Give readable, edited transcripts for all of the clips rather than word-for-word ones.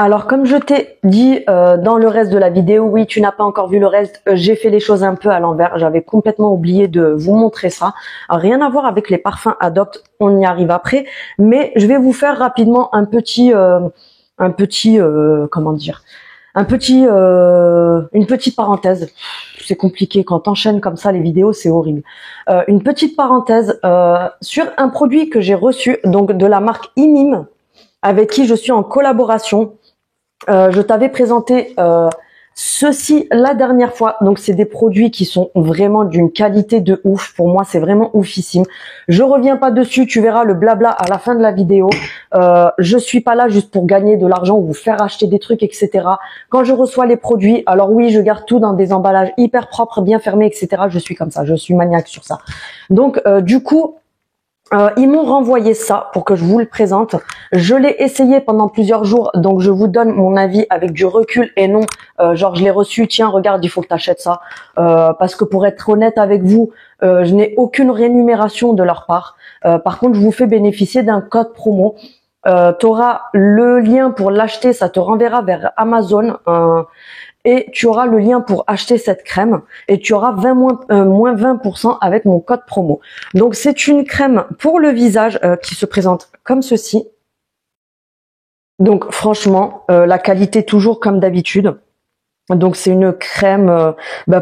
Alors, comme je t'ai dit dans le reste de la vidéo, oui, tu n'as pas encore vu le reste, j'ai fait les choses un peu à l'envers. J'avais complètement oublié de vous montrer ça. Alors, rien à voir avec les parfums Adopt, on y arrive après. Mais je vais vous faire rapidement une petite parenthèse. C'est compliqué quand t'enchaînes comme ça les vidéos, c'est horrible. Une petite parenthèse sur un produit que j'ai reçu, donc de la marque Imim, avec qui je suis en collaboration. Je t'avais présenté ceci la dernière fois. Donc, c'est des produits qui sont vraiment d'une qualité de ouf. Pour moi, c'est vraiment oufissime. Je reviens pas dessus. Tu verras le blabla à la fin de la vidéo. Je suis pas là juste pour gagner de l'argent ou vous faire acheter des trucs, etc. Quand je reçois les produits, alors oui, je garde tout dans des emballages hyper propres, bien fermés, etc. Je suis comme ça. Je suis maniaque sur ça. Donc, du coup, ils m'ont renvoyé ça pour que je vous le présente. Je l'ai essayé pendant plusieurs jours, donc je vous donne mon avis avec du recul et non, genre je l'ai reçu, tiens regarde il faut que tu achètes ça. Parce que pour être honnête avec vous, je n'ai aucune rémunération de leur part. Par contre, je vous fais bénéficier d'un code promo. Tu auras le lien pour l'acheter, ça te renverra vers Amazon. Et tu auras le lien pour acheter cette crème et tu auras moins 20% avec mon code promo. Donc c'est une crème pour le visage qui se présente comme ceci. Donc franchement, la qualité toujours comme d'habitude. Donc c'est une crème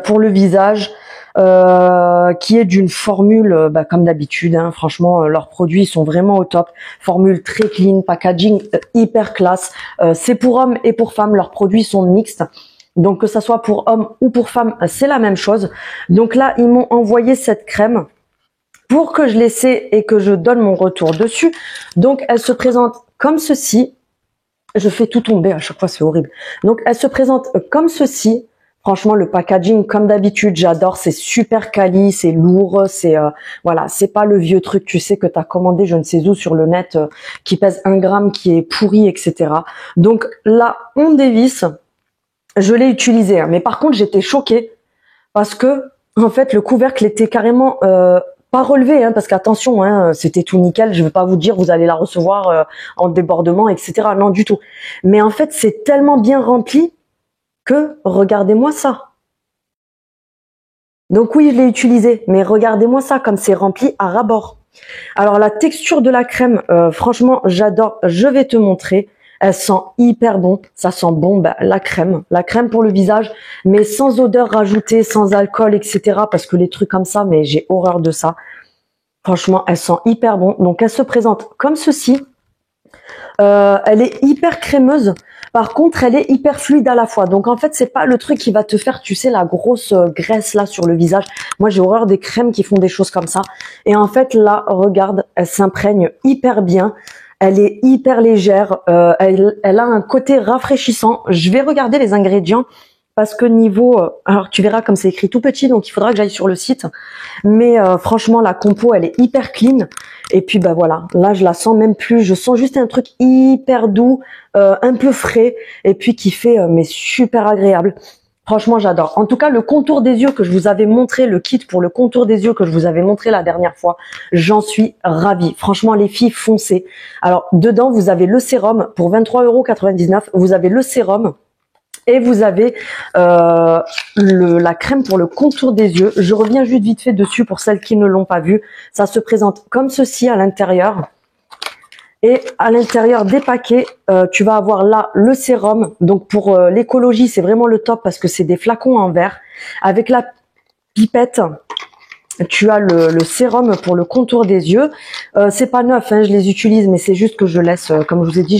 pour le visage qui est d'une formule comme d'habitude. Hein. Franchement, leurs produits sont vraiment au top. Formule très clean, packaging hyper classe. C'est pour hommes et pour femmes. Leurs produits sont mixtes. Donc que ça soit pour hommes ou pour femmes, c'est la même chose. Donc là, ils m'ont envoyé cette crème pour que je l'essaie et que je donne mon retour dessus. Donc elle se présente comme ceci. Je fais tout tomber à chaque fois, c'est horrible. Donc elle se présente comme ceci. Franchement, le packaging, comme d'habitude, j'adore. C'est super quali, c'est lourd, c'est voilà, c'est pas le vieux truc, tu sais, que t'as commandé, je ne sais où sur le net, qui pèse 1 gramme, qui est pourri, etc. Donc là, on dévisse. Je l'ai utilisé, hein. Mais par contre, j'étais choquée parce que, en fait, le couvercle était carrément pas relevé, hein, parce qu'attention, hein, c'était tout nickel. Je ne vais pas vous dire, vous allez la recevoir en débordement, etc. Non, du tout. Mais en fait, c'est tellement bien rempli que regardez-moi ça. Donc oui, je l'ai utilisé, mais regardez-moi ça, comme c'est rempli à ras-bord. Alors la texture de la crème, franchement, j'adore. Je vais te montrer. Elle sent hyper bon, ça sent bon la crème pour le visage, mais sans odeur rajoutée, sans alcool, etc. Parce que les trucs comme ça, mais j'ai horreur de ça. Franchement, elle sent hyper bon. Donc elle se présente comme ceci. Elle est hyper crémeuse. Par contre, elle est hyper fluide à la fois. Donc en fait, c'est pas le truc qui va te faire, tu sais, la grosse graisse là sur le visage. Moi, j'ai horreur des crèmes qui font des choses comme ça. Et en fait, là, regarde, elle s'imprègne hyper bien. Elle est hyper légère, elle a un côté rafraîchissant. Je vais regarder les ingrédients parce que niveau... alors tu verras comme c'est écrit tout petit, donc il faudra que j'aille sur le site. Mais franchement, la compo, elle est hyper clean. Et puis voilà, là je la sens même plus. Je sens juste un truc hyper doux, un peu frais, et puis qui fait mais super agréable. Franchement, j'adore. En tout cas, le contour des yeux que je vous avais montré, le kit pour le contour des yeux que je vous avais montré la dernière fois, j'en suis ravie. Franchement, les filles, foncez. Alors, dedans, vous avez le sérum pour 23,99 €. Vous avez le sérum et vous avez la crème pour le contour des yeux. Je reviens juste vite fait dessus pour celles qui ne l'ont pas vu. Ça se présente comme ceci à l'intérieur. Et à l'intérieur des paquets, tu vas avoir là le sérum. Donc pour l'écologie, c'est vraiment le top parce que c'est des flacons en verre. Avec la pipette, tu as le sérum pour le contour des yeux. C'est pas neuf, hein, je les utilise, mais c'est juste que je laisse, comme je vous ai dit,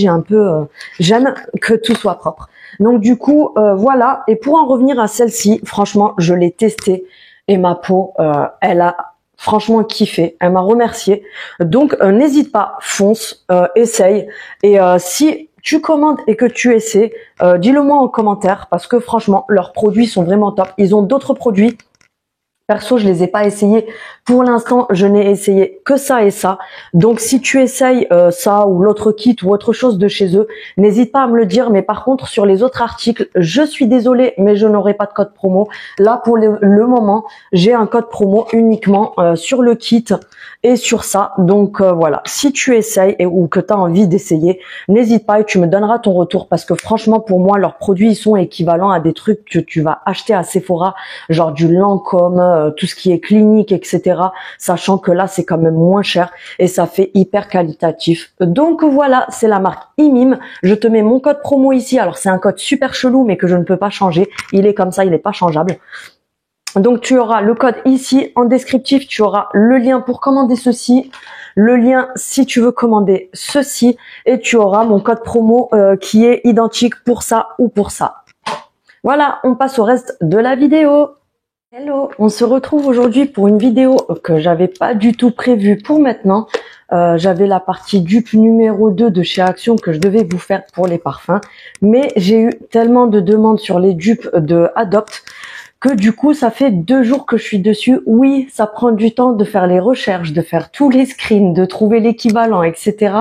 j'aime que tout soit propre. Donc du coup, voilà. Et pour en revenir à celle-ci, franchement, je l'ai testée et ma peau, elle a franchement kiffé, elle m'a remercié. Donc n'hésite pas, fonce, essaye. Et si tu commandes et que tu essaies, dis-le moi en commentaire parce que franchement, leurs produits sont vraiment top. Ils ont d'autres produits Perso, je les ai pas essayés. Pour l'instant, je n'ai essayé que ça et ça. Donc, si tu essayes ça ou l'autre kit ou autre chose de chez eux, n'hésite pas à me le dire. Mais par contre, sur les autres articles, je suis désolée, mais je n'aurai pas de code promo. Là, pour le moment, j'ai un code promo uniquement sur le kit et sur ça. Donc, voilà. Si tu essayes ou que tu as envie d'essayer, n'hésite pas et tu me donneras ton retour parce que franchement, pour moi, leurs produits, ils sont équivalents à des trucs que tu vas acheter à Sephora, genre du Lancôme, tout ce qui est clinique, etc. Sachant que là, c'est quand même moins cher et ça fait hyper qualitatif. Donc voilà, c'est la marque IMIM. Je te mets mon code promo ici. Alors, c'est un code super chelou, mais que je ne peux pas changer. Il est comme ça, il n'est pas changeable. Donc, tu auras le code ici en descriptif. Tu auras le lien pour commander ceci, le lien si tu veux commander ceci et tu auras mon code promo qui est identique pour ça ou pour ça. Voilà, on passe au reste de la vidéo. Hello, on se retrouve aujourd'hui pour une vidéo que j'avais pas du tout prévue pour maintenant. J'avais la partie dupe numéro 2 de chez Action que je devais vous faire pour les parfums. Mais j'ai eu tellement de demandes sur les dupes de Adopt que du coup, ça fait 2 jours que je suis dessus. Oui, ça prend du temps de faire les recherches, de faire tous les screens, de trouver l'équivalent, etc.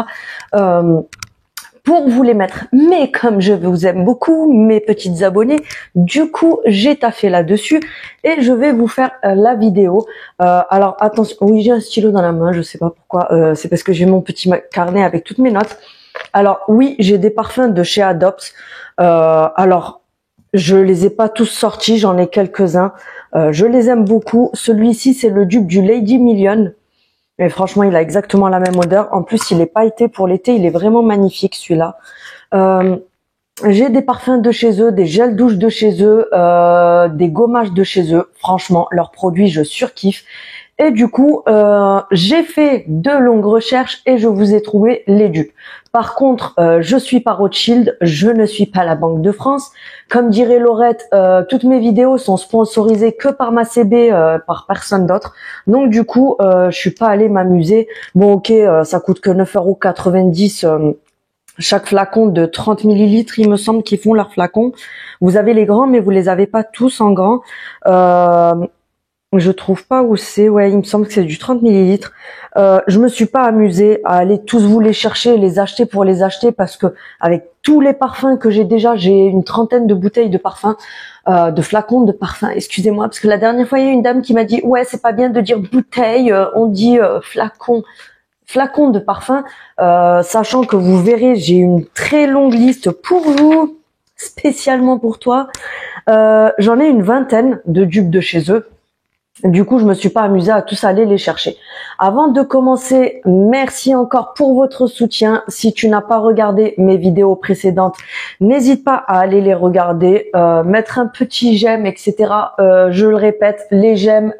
Pour vous les mettre. Mais comme je vous aime beaucoup, mes petites abonnées, du coup, j'ai taffé là-dessus et je vais vous faire la vidéo. Alors, attention, oui, j'ai un stylo dans la main, je sais pas pourquoi. C'est parce que j'ai mon petit carnet avec toutes mes notes. Alors, oui, j'ai des parfums de chez Adopt. Alors, je les ai pas tous sortis, j'en ai quelques-uns. Je les aime beaucoup. Celui-ci, c'est le dupe du Lady Million. Et franchement, il a exactement la même odeur. En plus, il est pailleté pour l'été. Il est vraiment magnifique, celui-là. J'ai des parfums de chez eux, des gels douche de chez eux, des gommages de chez eux. Franchement, leurs produits, je surkiffe. Et du coup, j'ai fait de longues recherches et je vous ai trouvé les dupes. Par contre, je suis pas Rothschild, je ne suis pas la Banque de France. Comme dirait Laurette, toutes mes vidéos sont sponsorisées que par ma CB, par personne d'autre. Donc du coup, je suis pas allée m'amuser. Bon, ok, ça coûte que 9,90 € chaque flacon de 30 ml, il me semble qu'ils font leurs flacons. Vous avez les grands, mais vous les avez pas tous en grand. Je trouve pas où c'est. Ouais, il me semble que c'est du 30 ml. Je me suis pas amusée à aller tous vous les chercher et les acheter pour les acheter parce que avec tous les parfums que j'ai déjà, j'ai une trentaine de bouteilles de parfums, de flacons de parfums. Excusez-moi, parce que la dernière fois, il y a une dame qui m'a dit « Ouais, c'est pas bien de dire bouteille, on dit flacon. » Flacon de parfum, sachant que vous verrez, j'ai une très longue liste pour vous, spécialement pour toi. J'en ai une vingtaine de dupes de chez eux. Du coup, je me suis pas amusée à tous aller les chercher. Avant de commencer, merci encore pour votre soutien. Si tu n'as pas regardé mes vidéos précédentes, n'hésite pas à aller les regarder, mettre un petit j'aime, etc. Je le répète, les j'aime,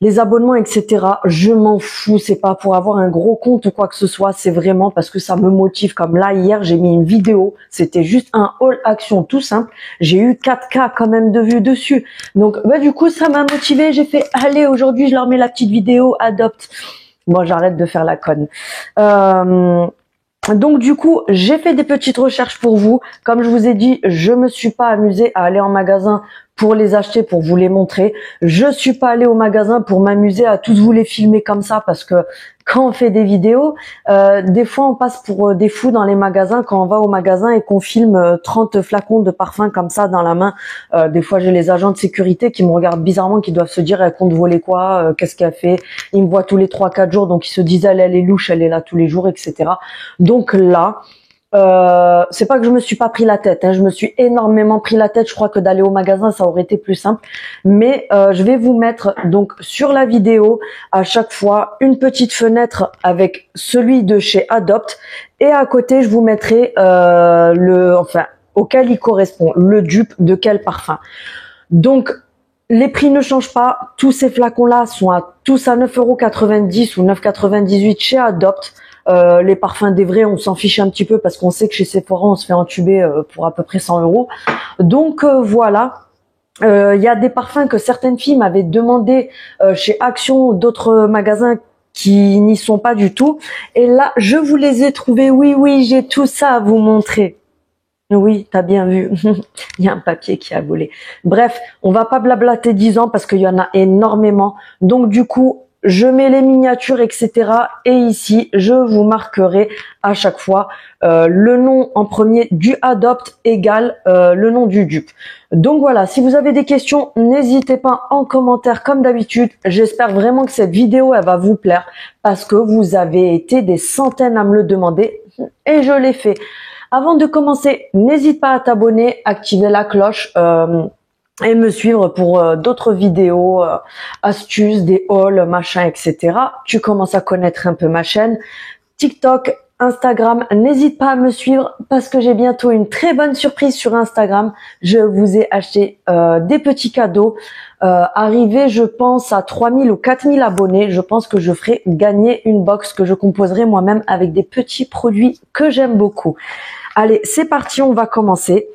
les abonnements, etc. Je m'en fous. C'est pas pour avoir un gros compte ou quoi que ce soit. C'est vraiment parce que ça me motive. Comme là, hier, j'ai mis une vidéo. C'était juste un haul action tout simple. J'ai eu 4K quand même de vues dessus. Donc, bah, du coup, ça m'a motivé. J'ai fait, allez, aujourd'hui, je leur mets la petite vidéo Adopt. Bon, j'arrête de faire la conne. Donc du coup, j'ai fait des petites recherches pour vous. Comme je vous ai dit, je me suis pas amusée à aller en magasin pour les acheter, pour vous les montrer. Je suis pas allée au magasin pour m'amuser à tous vous les filmer comme ça parce que quand on fait des vidéos, des fois on passe pour des fous dans les magasins quand on va au magasin et qu'on filme 30 flacons de parfum comme ça dans la main. Des fois j'ai les agents de sécurité qui me regardent bizarrement, qui doivent se dire elle compte voler quoi, qu'est-ce qu'elle fait. Ils me voient tous les 3-4 jours, donc ils se disent elle est louche, elle est là tous les jours, etc. Donc là, c'est pas que je me suis pas pris la tête, hein, je me suis énormément pris la tête. Je crois que d'aller au magasin ça aurait été plus simple, mais je vais vous mettre donc sur la vidéo à chaque fois une petite fenêtre avec celui de chez Adopt et à côté je vous mettrai auquel il correspond le dupe de quel parfum. Donc les prix ne changent pas, tous ces flacons là sont tous à 9,90 € ou 9,98 € chez Adopt. Les parfums des vrais, on s'en fiche un petit peu parce qu'on sait que chez Sephora, on se fait entuber pour à peu près 100 €. Donc voilà, il y a des parfums que certaines filles m'avaient demandé chez Action ou d'autres magasins qui n'y sont pas du tout. Et là, je vous les ai trouvés. Oui, j'ai tout ça à vous montrer. Oui, t'as bien vu. Il y a un papier qui a volé. Bref, on va pas blablater 10 ans parce qu'il y en a énormément. Donc du coup, je mets les miniatures, etc. Et ici, je vous marquerai à chaque fois le nom en premier du Adopt égale le nom du dupe. Donc voilà, si vous avez des questions, n'hésitez pas en commentaire comme d'habitude. J'espère vraiment que cette vidéo, elle va vous plaire parce que vous avez été des centaines à me le demander et je l'ai fait. Avant de commencer, n'hésite pas à t'abonner, activer la cloche et me suivre pour d'autres vidéos, astuces, des hauls, machin, etc. Tu commences à connaître un peu ma chaîne. TikTok, Instagram, n'hésite pas à me suivre parce que j'ai bientôt une très bonne surprise sur Instagram. Je vous ai acheté des petits cadeaux. Arrivé, je pense, à 3000 ou 4000 abonnés, je pense que je ferai gagner une box que je composerai moi-même avec des petits produits que j'aime beaucoup. Allez, c'est parti, on va commencer.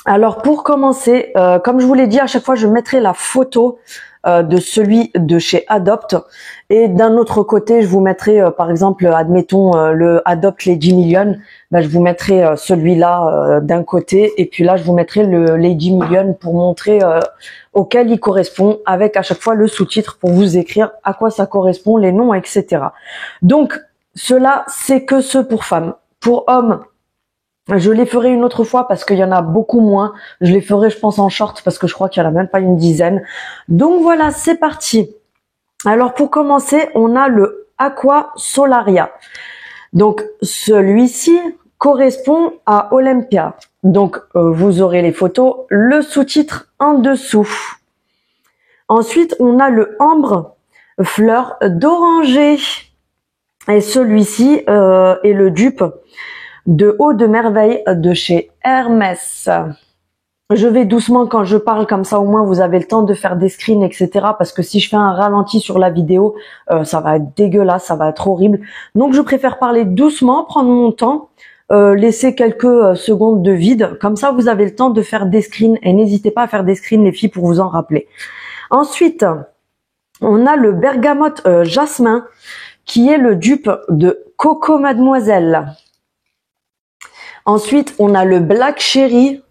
Alors pour commencer, comme je vous l'ai dit, à chaque fois je mettrai la photo de celui de chez Adopt et d'un autre côté je vous mettrai par exemple, admettons le Adopt Lady Million, ben, je vous mettrai celui-là d'un côté et puis là je vous mettrai le Lady Million pour montrer auquel il correspond avec à chaque fois le sous-titre pour vous écrire à quoi ça correspond, les noms, etc. Donc cela c'est que ce pour femmes. Pour hommes, je les ferai une autre fois parce qu'il y en a beaucoup moins. Je les ferai, je pense, en short parce que je crois qu'il y en a même pas une dizaine. Donc voilà, c'est parti. Alors pour commencer, on a le Aqua Solaria. Donc celui-ci correspond à Olympia. Donc vous aurez les photos, le sous-titre en dessous. Ensuite, on a le Ambre Fleur d'Oranger. Et celui-ci est le dupe de Eau de Merveille de chez Hermès. Je vais doucement quand je parle, comme ça au moins vous avez le temps de faire des screens, etc. Parce que si je fais un ralenti sur la vidéo, ça va être dégueulasse, ça va être horrible. Donc je préfère parler doucement, prendre mon temps, laisser quelques secondes de vide. Comme ça vous avez le temps de faire des screens et n'hésitez pas à faire des screens les filles pour vous en rappeler. Ensuite, on a le Bergamote Jasmin qui est le dupe de Coco Mademoiselle. Ensuite, on a le Black Cherry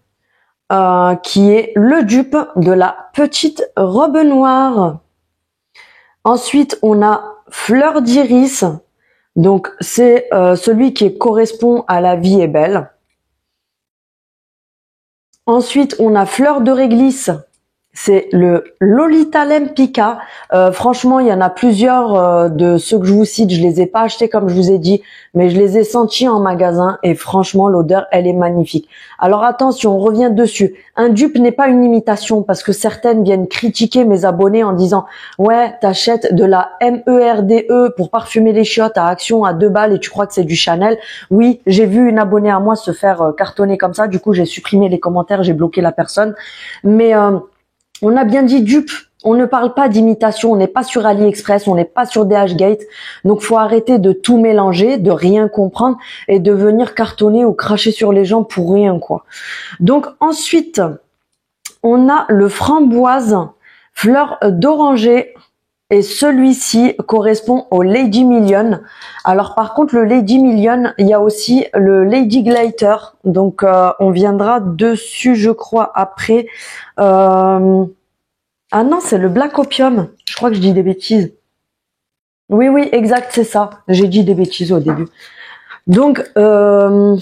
qui est le dupe de la petite robe noire. Ensuite, on a Fleur d'Iris. Donc, c'est celui qui correspond à La vie est belle. Ensuite, on a Fleur de réglisse. C'est le Lolita Lempicka. Franchement, il y en a plusieurs de ceux que je vous cite. Je les ai pas achetés comme je vous ai dit, mais je les ai sentis en magasin et franchement, l'odeur, elle est magnifique. Alors attention, on revient dessus. Un dupe n'est pas une imitation parce que certaines viennent critiquer mes abonnés en disant « Ouais, t'achètes de la MERDE pour parfumer les chiottes à Action à 2 balles et tu crois que c'est du Chanel ?» Oui, j'ai vu une abonnée à moi se faire cartonner comme ça. Du coup, j'ai supprimé les commentaires, j'ai bloqué la personne. Mais on a bien dit dupe, on ne parle pas d'imitation, on n'est pas sur AliExpress, on n'est pas sur DHgate, donc faut arrêter de tout mélanger, de rien comprendre et de venir cartonner ou cracher sur les gens pour rien quoi. Donc ensuite, on a le Framboise Fleur d'Oranger et celui-ci correspond au Lady Million. Alors par contre le Lady Million, il y a aussi le Lady Glitter, donc on viendra dessus je crois après. Ah non, c'est le Black Opium. Je crois que je dis des bêtises. Oui, oui, exact, c'est ça. J'ai dit des bêtises au début. Donc, on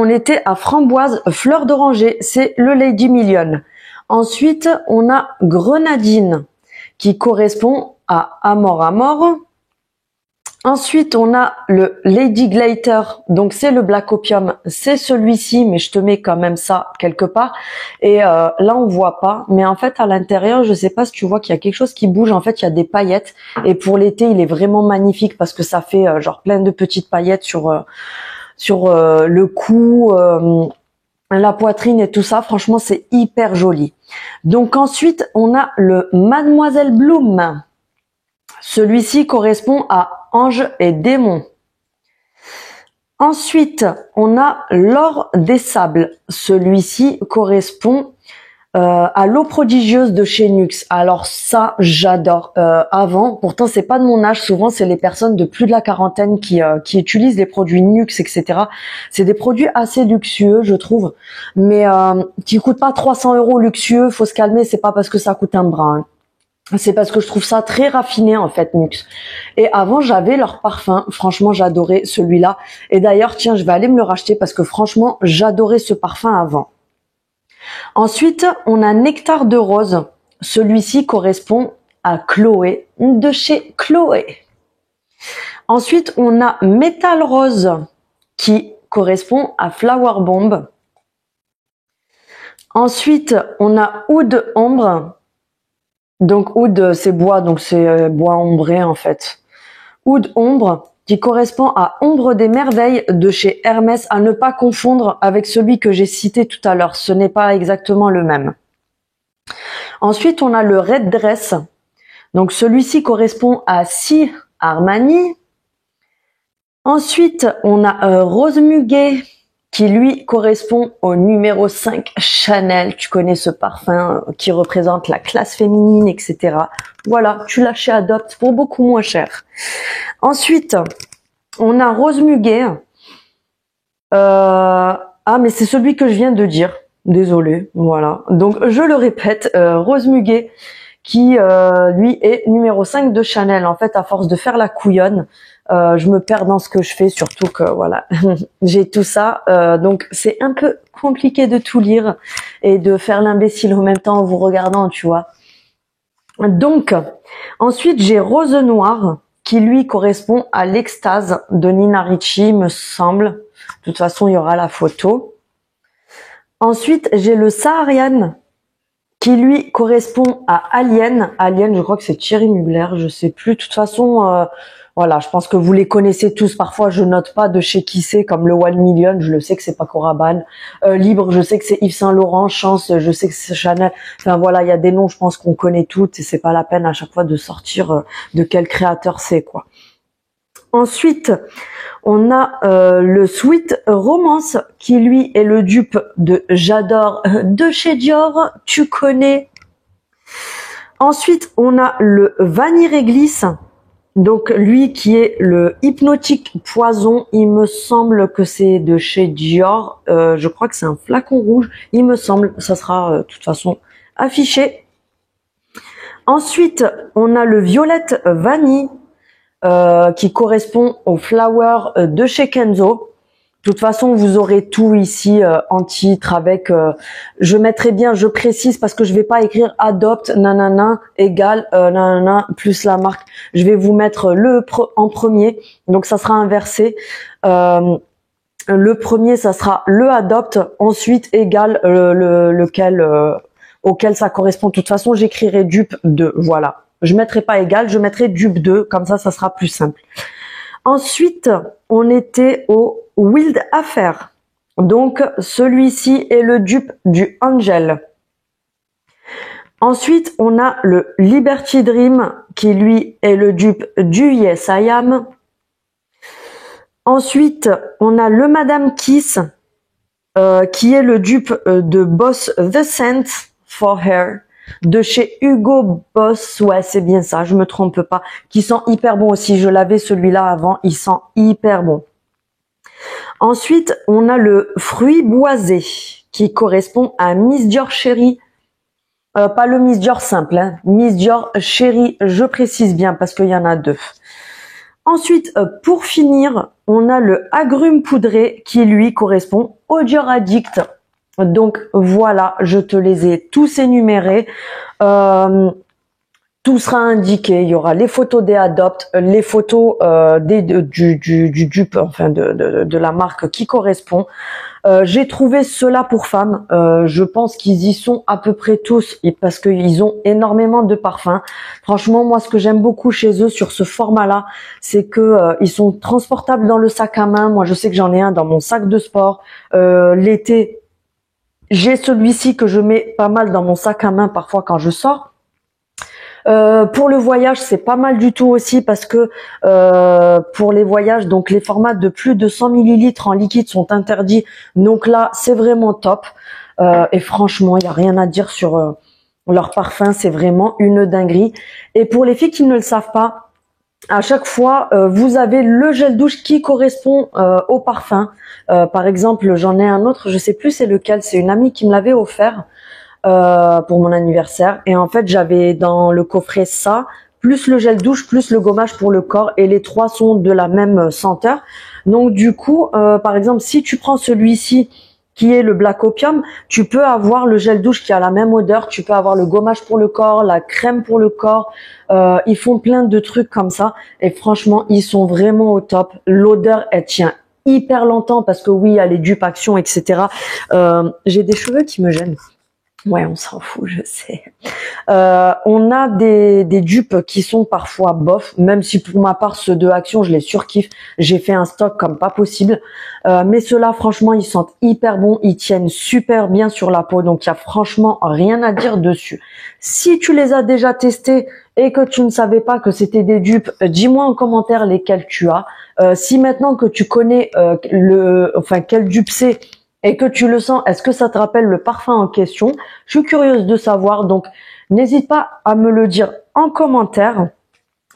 était à Framboise Fleur d'Oranger. C'est le Lady Million. Ensuite, on a Grenadine qui correspond à Amor Amor. Ensuite, on a le Lady Glitter, donc c'est le Black Opium, c'est celui-ci, mais je te mets quand même ça quelque part. Et là, on voit pas, mais en fait, à l'intérieur, je sais pas si tu vois qu'il y a quelque chose qui bouge. En fait, il y a des paillettes. Et pour l'été, il est vraiment magnifique parce que ça fait genre plein de petites paillettes sur le cou, la poitrine et tout ça. Franchement, c'est hyper joli. Donc ensuite, on a le Mademoiselle Bloom. Celui-ci correspond à Ange et démon. Ensuite, on a l'or des sables. Celui-ci correspond à l'eau prodigieuse de chez Nuxe. Alors ça, j'adore. Avant, pourtant c'est pas de mon âge. Souvent, c'est les personnes de plus de la quarantaine qui utilisent les produits Nuxe, etc. C'est des produits assez luxueux, je trouve, mais qui coûtent pas 300 € luxueux. Faut se calmer. C'est pas parce que ça coûte un bras. Hein. C'est parce que je trouve ça très raffiné en fait, Nuxe. Et avant, j'avais leur parfum. Franchement, j'adorais celui-là. Et d'ailleurs, tiens, je vais aller me le racheter parce que franchement, j'adorais ce parfum avant. Ensuite, on a Nectar de rose. Celui-ci correspond à Chloé, de chez Chloé. Ensuite, on a Metal Rose, qui correspond à Flower Bomb. Ensuite, on a Oud Ombre. Donc, Oud, c'est bois, donc c'est bois ombré, en fait. Oud Ombre, qui correspond à Ombre des merveilles de chez Hermès, à ne pas confondre avec celui que j'ai cité tout à l'heure. Ce n'est pas exactement le même. Ensuite, on a le Red Dress. Donc, celui-ci correspond à Si Armani. Ensuite, on a Rose Muguet, qui lui correspond au numéro 5 Chanel. Tu connais ce parfum qui représente la classe féminine, etc. Voilà, tu l'as chez Adopt pour beaucoup moins cher. Ensuite, on a Rose Muguet. Ah, mais c'est celui que je viens de dire. Désolée, voilà. Donc, je le répète, Rose Muguet, qui, lui, est numéro 5 de Chanel. En fait, à force de faire la couillonne, je me perds dans ce que je fais, surtout que, voilà, j'ai tout ça. Donc, c'est un peu compliqué de tout lire et de faire l'imbécile en même temps en vous regardant, tu vois. Donc, ensuite, j'ai Rose Noire, qui, lui, correspond à l'Extase de Nina Ricci, me semble. De toute façon, il y aura la photo. Ensuite, j'ai le Saharian, qui lui correspond à Alien. Alien, je crois que c'est Thierry Mugler, je sais plus. De toute façon, voilà, je pense que vous les connaissez tous. Parfois, je note pas de chez qui c'est, comme le One Million, je le sais que c'est Paco Rabanne. Libre, je sais que c'est Yves Saint Laurent. Chance, je sais que c'est Chanel. Enfin voilà, il y a des noms, je pense qu'on connaît toutes et c'est pas la peine à chaque fois de sortir de quel créateur c'est, quoi. Ensuite, on a le Sweet Romance, qui lui est le dupe de J'adore de chez Dior, tu connais. Ensuite, on a le Vanille Réglisse, donc lui qui est le Hypnotique Poison, il me semble que c'est de chez Dior, je crois que c'est un flacon rouge, il me semble, ça sera de toute façon affiché. Ensuite, on a le Violette Vanille, qui correspond au Flower de chez Kenzo. De toute façon, vous aurez tout ici en titre avec, je mettrai bien, je précise parce que je vais pas écrire Adopt, nanana, égale, nanana, plus la marque. Je vais vous mettre en premier, donc ça sera inversé. Le premier, ça sera le Adopt, ensuite égale lequel, auquel ça correspond. De toute façon, j'écrirai dupe 2, voilà. Je mettrai pas égal, je mettrai dupe 2, comme ça sera plus simple. Ensuite, on était au Wild Affair. Donc, celui-ci est le dupe du Angel. Ensuite, on a le Liberty Dream, qui lui est le dupe du Yes I Am. Ensuite, on a le Madame Kiss, qui est le dupe de Boss The Scent for Hair. De chez Hugo Boss, ouais c'est bien ça, je me trompe pas, qui sent hyper bon aussi, je l'avais celui-là avant, il sent hyper bon. Ensuite, on a le Fruit Boisé, qui correspond à Miss Dior Chérie, pas le Miss Dior simple, hein. Miss Dior Chérie, je précise bien parce qu'il y en a deux. Ensuite, pour finir, on a le Agrume Poudré, qui lui correspond au Dior Addict. Donc voilà, je te les ai tous énumérés. Tout sera indiqué. Il y aura les photos des Adopt, les photos du dupe, enfin de la marque qui correspond. J'ai trouvé ceux-là pour femmes. Je pense qu'ils y sont à peu près tous parce qu'ils ont énormément de parfums. Franchement, moi, ce que j'aime beaucoup chez eux sur ce format-là, c'est que ils sont transportables dans le sac à main. Moi, je sais que j'en ai un dans mon sac de sport. L'été, j'ai celui-ci que je mets pas mal dans mon sac à main parfois quand je sors. Pour le voyage, c'est pas mal du tout aussi parce que pour les voyages, donc les formats de plus de 100 millilitres en liquide sont interdits. Donc là, c'est vraiment top. Et franchement, il y a rien à dire sur leur parfum. C'est vraiment une dinguerie. Et pour les filles qui ne le savent pas, à chaque fois, vous avez le gel douche qui correspond au parfum. Par exemple, j'en ai un autre, je sais plus c'est lequel. C'est une amie qui me l'avait offert. Pour mon anniversaire, et en fait j'avais dans le coffret ça plus le gel douche plus le gommage pour le corps, et les trois sont de la même senteur. Donc du coup par exemple si tu prends celui-ci qui est le Black Opium, tu peux avoir le gel douche qui a la même odeur, tu peux avoir le gommage pour le corps, la crème pour le corps, ils font plein de trucs comme ça, et franchement ils sont vraiment au top. L'odeur elle tient hyper longtemps parce que oui il y a les dupes action etc. J'ai des cheveux qui me gênent. Ouais, on s'en fout, je sais. On a des dupes qui sont parfois bof, même si pour ma part, ceux de Action, je les surkiffe. J'ai fait un stock comme pas possible. Mais ceux-là, franchement, ils sentent hyper bon. Ils tiennent super bien sur la peau. Donc, il y a franchement rien à dire dessus. Si tu les as déjà testés et que tu ne savais pas que c'était des dupes, dis-moi en commentaire lesquels tu as. Si maintenant que tu connais quel dupe c'est, et que tu le sens, est-ce que ça te rappelle le parfum en question? Je suis curieuse de savoir, donc n'hésite pas à me le dire en commentaire.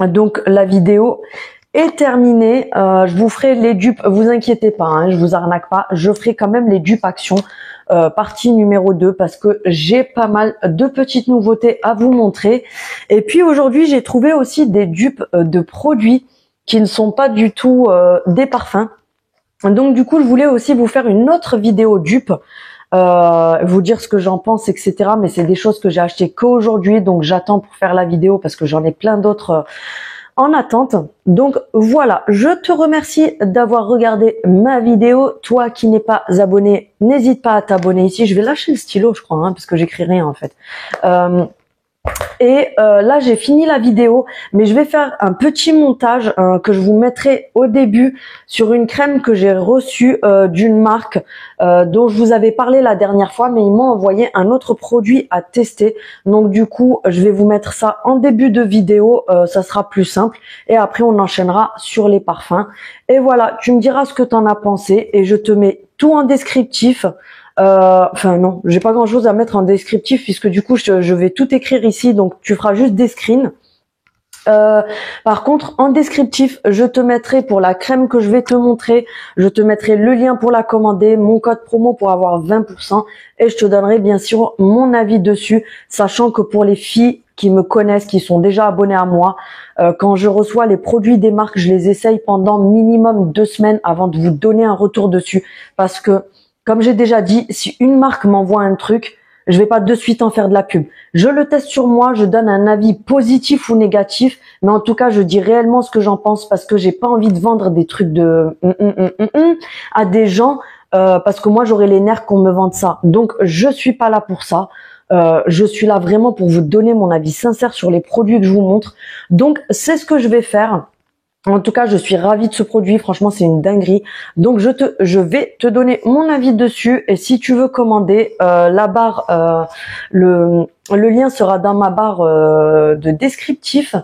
Donc la vidéo est terminée. Je vous ferai les dupes, vous inquiétez pas, hein, je vous arnaque pas. Je ferai quand même les dupes action, partie numéro 2, parce que j'ai pas mal de petites nouveautés à vous montrer. Et puis aujourd'hui, j'ai trouvé aussi des dupes de produits qui ne sont pas du tout des parfums. Donc du coup, je voulais aussi vous faire une autre vidéo dupe, vous dire ce que j'en pense, etc. Mais c'est des choses que j'ai achetées qu'aujourd'hui, donc j'attends pour faire la vidéo parce que j'en ai plein d'autres en attente. Donc voilà, je te remercie d'avoir regardé ma vidéo. Toi qui n'es pas abonné, n'hésite pas à t'abonner ici. Je vais lâcher le stylo, je crois, hein, parce que j'écris rien en fait. Là, j'ai fini la vidéo, mais je vais faire un petit montage que je vous mettrai au début sur une crème que j'ai reçue d'une marque dont je vous avais parlé la dernière fois, mais ils m'ont envoyé un autre produit à tester. Donc du coup, je vais vous mettre ça en début de vidéo, ça sera plus simple. Et après, on enchaînera sur les parfums. Et voilà, tu me diras ce que tu en as pensé et je te mets tout en descriptif. Enfin non, j'ai pas grand chose à mettre en descriptif puisque du coup je vais tout écrire ici, donc tu feras juste des screens. Par contre, en descriptif, je te mettrai pour la crème que je vais te montrer, je te mettrai le lien pour la commander, mon code promo pour avoir 20% et je te donnerai bien sûr mon avis dessus, sachant que pour les filles qui me connaissent, qui sont déjà abonnées à moi, quand je reçois les produits des marques, je les essaye pendant minimum 2 semaines avant de vous donner un retour dessus, parce que comme j'ai déjà dit, si une marque m'envoie un truc, je vais pas de suite en faire de la pub. Je le teste sur moi, je donne un avis positif ou négatif, mais en tout cas, je dis réellement ce que j'en pense parce que j'ai pas envie de vendre des trucs de à des gens parce que moi, j'aurais les nerfs qu'on me vende ça. Donc, je suis pas là pour ça. Je suis là vraiment pour vous donner mon avis sincère sur les produits que je vous montre. Donc, c'est ce que je vais faire. En tout cas, je suis ravie de ce produit. Franchement, c'est une dinguerie. Donc, je vais te donner mon avis dessus. Et si tu veux commander, la barre, le lien sera dans ma barre de descriptif.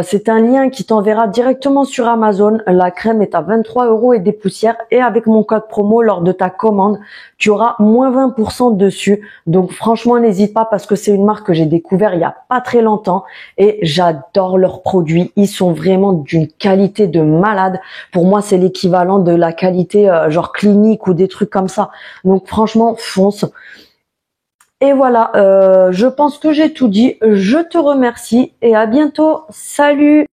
C'est un lien qui t'enverra directement sur Amazon. La crème est à 23 € et des poussières. Et avec mon code promo, lors de ta commande, tu auras moins 20% dessus. Donc franchement, n'hésite pas parce que c'est une marque que j'ai découvert il y a pas très longtemps. Et j'adore leurs produits. Ils sont vraiment d'une qualité de malade. Pour moi, c'est l'équivalent de la qualité genre clinique ou des trucs comme ça. Donc franchement, fonce. Et voilà, je pense que j'ai tout dit. Je te remercie et à bientôt. Salut!